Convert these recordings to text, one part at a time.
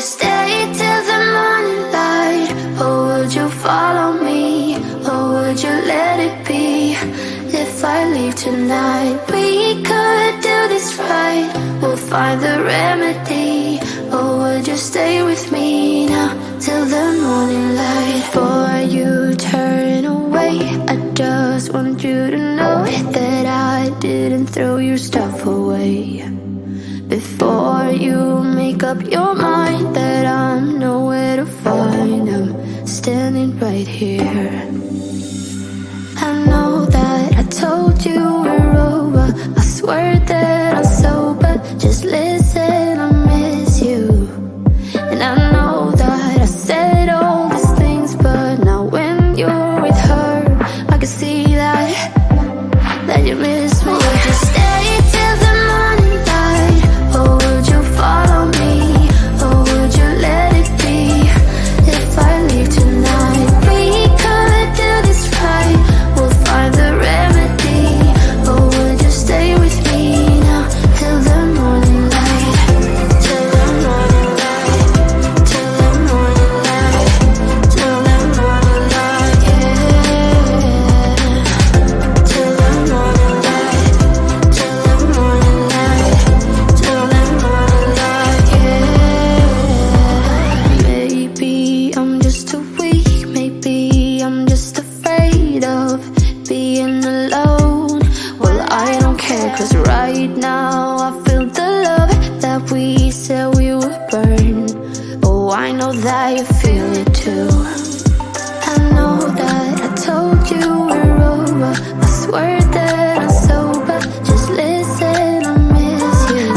stay till the morning light? Or would you follow me? Or would you let it be? If I leave tonight, we could do this right. We'll find the remedy. Or would you stay with me now till the morning light? Before you turn away, I just want you to know that I didn't throw your stuff away. Before you make up your mind that I'm nowhere to find, I'm standing right here. I know that I told you we're over. I swear that I'm sober. Just listen, I miss you. And I know that I said all these things, but now when you're with her, I can see that you miss me. Would you stay till the morning light? Or would you follow me? Or would you let it be? If I leave tonight, we could do this right. We'll find the remedy. Or would you stay with me now till the morning light? Till the morning light. Till the morning light. Till the morning light, yeah. Till the morning light. Till the morning light. Till the morning light, yeah. Maybe I'm just too weak. Maybe I'm just afraid of being alone. Well, I don't care, 'cause right now I feel the love that we said we would burn. Oh, I know that you feel it too. I know that I told you we're over. I swear that I'm sober. Just listen, I miss you.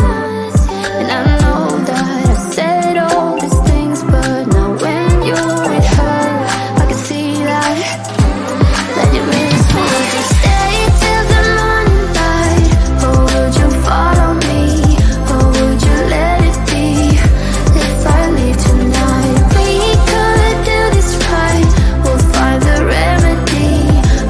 And I know that I said all these things, but now when you're with her, I can see that you miss me. Would you stay till the morning light? Or would you follow me? Or would you let it be? If I leave tonight, we could do this right. We'll find the remedy.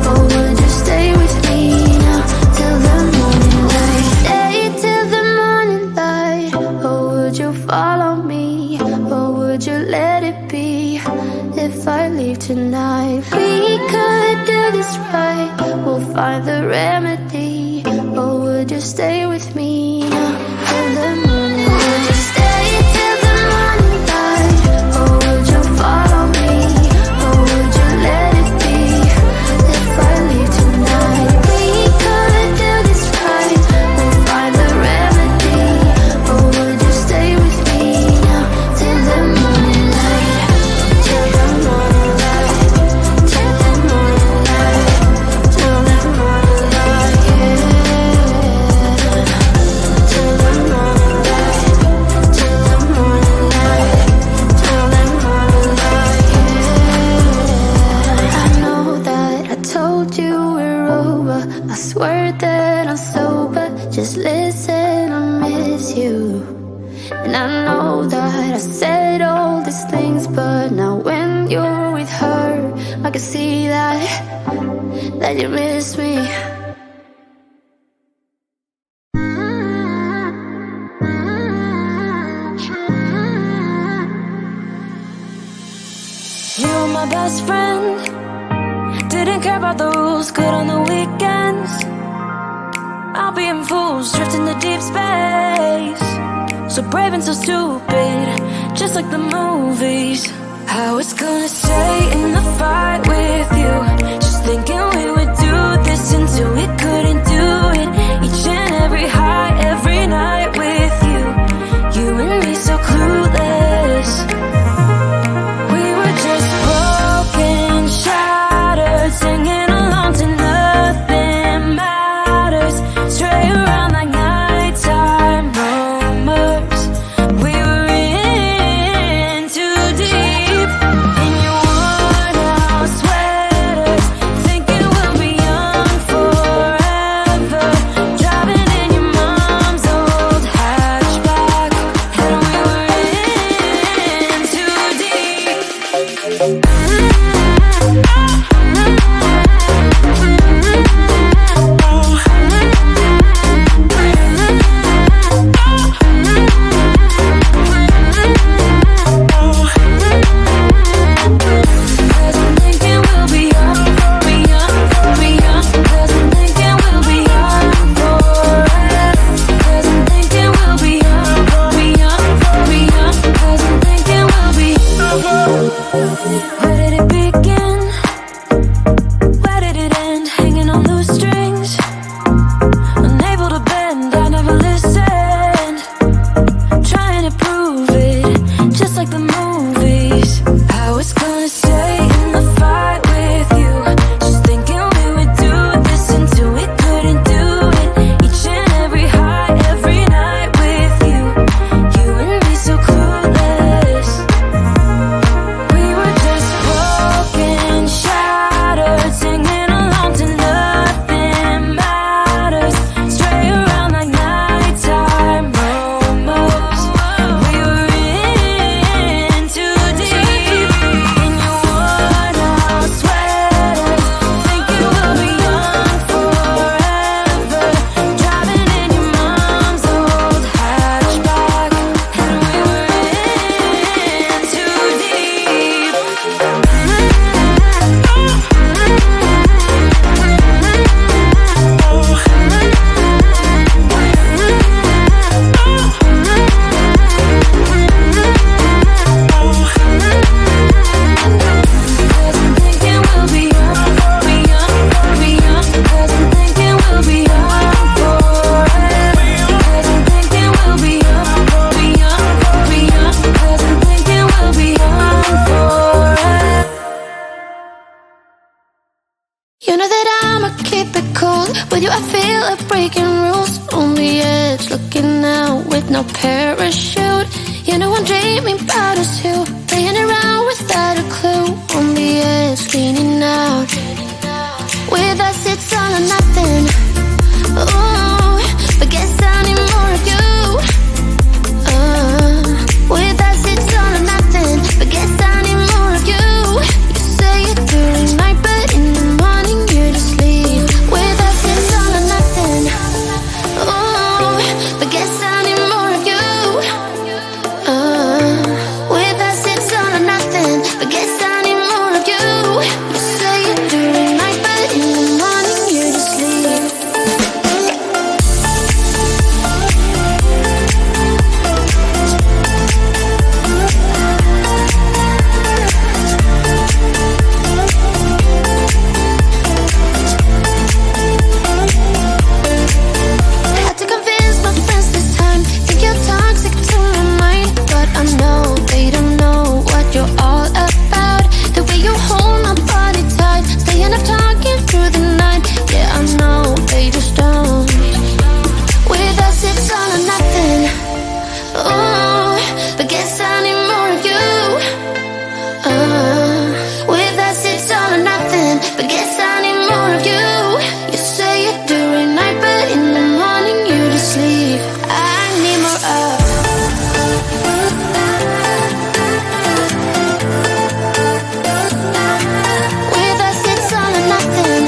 Or would you stay with me now till the morning light? Stay till the morning light. Or would you follow me? Or would you let it be? If I leave tonight, we could do this right. We'll find the remedy. Or would you stay with me now till the morning? Would you stay till the morning light? Or would you follow me? Or would you let it be? If I leave tonight, we could do this right. We'll find the remedy. Or would you stay with me now till the morning light? Till the morning light. Till the morning light. Till the morning light, yeah. Till the morning light. Till the morning light. Till the morning light, yeah. I know that I told you we're over. I swear that I'm sober. Just listen, I miss you. And I know that I said all these things, but now when you're with her, I can see that you miss me. You were my best friend. Didn't care about the rules, good on the weekends. I'll be in fools, drifting to deep space. So brave and so stupid, just like the movies. I was gonna stay in the fight with you, just thinking we would do this until we couldn't do it. Each and every high, every night with you. You and me so clueless. We were just broken, shattered, singing along to nothing matters. Stray around like nighttime rumors. We were in too deep. In your worn out sweaters, thinking we'll be young forever. Driving in your mom's old hatchback, and we were in too deep. movies. I was gonna stay in the fight with you, just thinking we would do this until we couldn't do it. Each and every high, every night with you, you and me so clueless. We were just broken, shattered, singing along to nothing matters. Stray around like nighttime momos. We were in too deep in your worn-out sweaters, thinking we'll be young forever. Driving in your mom's old hatchback, and we were in too deep. Cause I'm thinking we'll be young, be young, be young. Cause I'm thinking we'll be young forever. Cause I'm thinking we'll be young, be young, be young. Cause I'm thinking we'll be young forever. You know that I'ma keep it cool. With you I feel like breaking rules. On the edge, looking out with no parachute. You know I'm dreaming about us two, playing around without a clue. On the edge, leaning out. With us it's all or nothing. Ooh, but guess I need more of you. With us it's all or nothing, but guess I need more of you. You say it during the night, but in the morning you just leave. With us it's all or nothing. Ooh, but guess I need more of you. With us it's all or nothing, but guess I need more of you. You say it during the night, but in the morning you just leave. Had to convince my friends this time. Think you're toxic to my mind, but I know they don't know what you're all about. The way you hold my body tight, staying up talking through the night. Yeah, I know they just don't. With us it's all or nothing. Ooh, but guess I need more of you. With us it's all or nothing, but guess I need more of you. You say it during night, but in the morning you just leave. I need more of. With us it's all or nothing.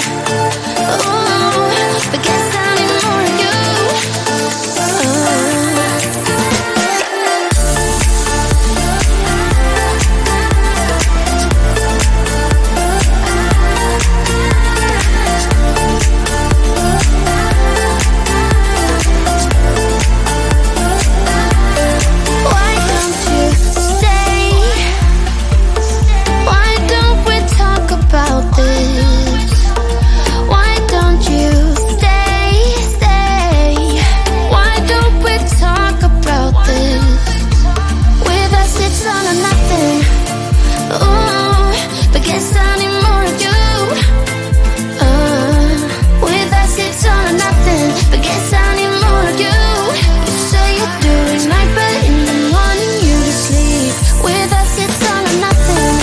Ooh, but guess I need more of you. Why don't you stay? Why don't we talk about this? Why don't you stay? Why don't we talk about this? With us it's all or nothing. Ooh, but guess I need more of you. With us it's all or nothing, but guess I need more of you. You say it during night, but in the morning you just leave. With us it's all or nothing.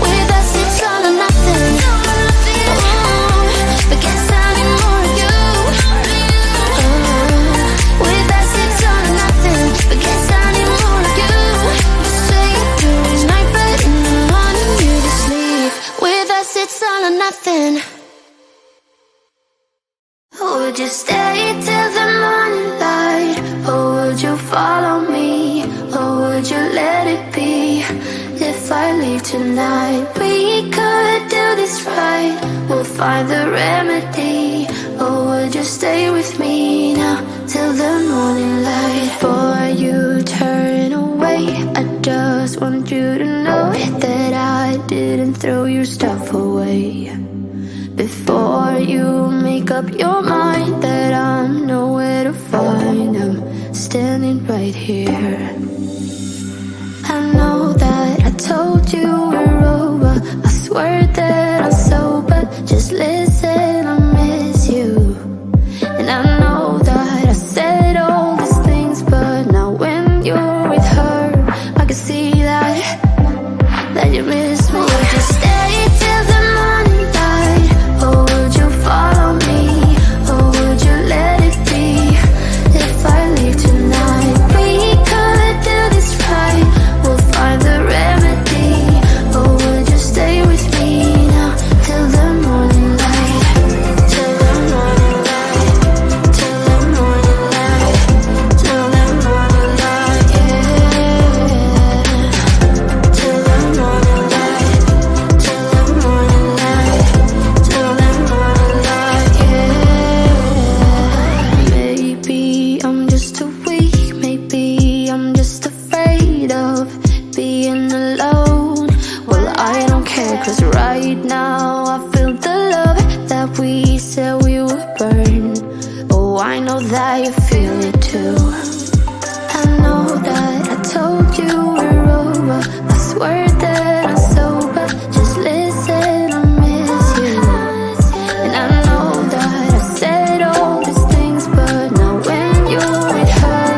With us it's all or nothing. Ooh, but guess I need more of you. With us it's all or nothing, but guess I need more of you. You say it during night, but in the morning you just leave. With us it's all or nothing. Would you stay till the morning light, or would you follow me, or would you let it be? If I leave tonight, we could do this right. We'll find the remedy, or would you stay with me now till the morning light? Before you turn away, I just want you to know that and throw your stuff away before you make up your mind that I'm nowhere to find. I'm standing right here. I know that I told you we're over. I swear that I'm sober. Just listen, I miss you. And I know that I said all these things, but now when you're with her, I can see that you miss me. Would you stay till the morning light, or would you follow me, or would you let it be? If I leave tonight, we could do this right. We'll find the remedy. Or would you stay with me now till the morning light, till the morning light, till the morning light, till the morning light, yeah. Till the morning light, till the morning light, till the morning light, yeah. Maybe I'm just too weak, maybe I'm just afraid of being alone. Well, I don't care, 'cause right now I feel the love that we said we would burn. Oh, I know that you feel it too. I know that I told you we're over. I swear that I'm sober. Just listen, I miss you. And I know that I said all these things, but now when you're with her,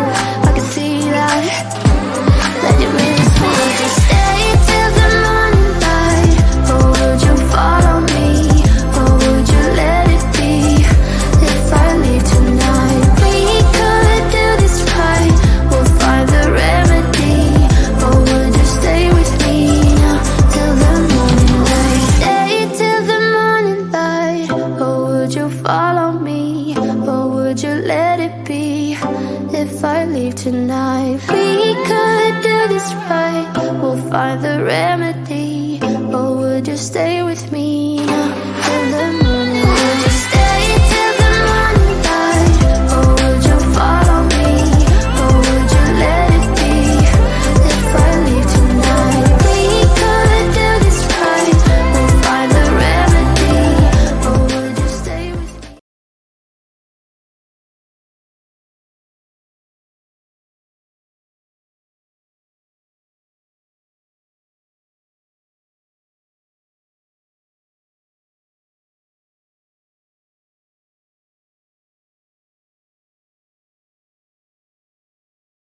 I can see that you miss me. Would you stay till the morning light, or would you follow me, or would you let it be? If I leave tonight, we could do this right. We'll find the remedy. Or would you stay with me now till the morning light? Stay till the morning light. Or would you follow me, or would you let it be? If I leave tonight, we could do this right. We'll find the remedy. Or would you stay with me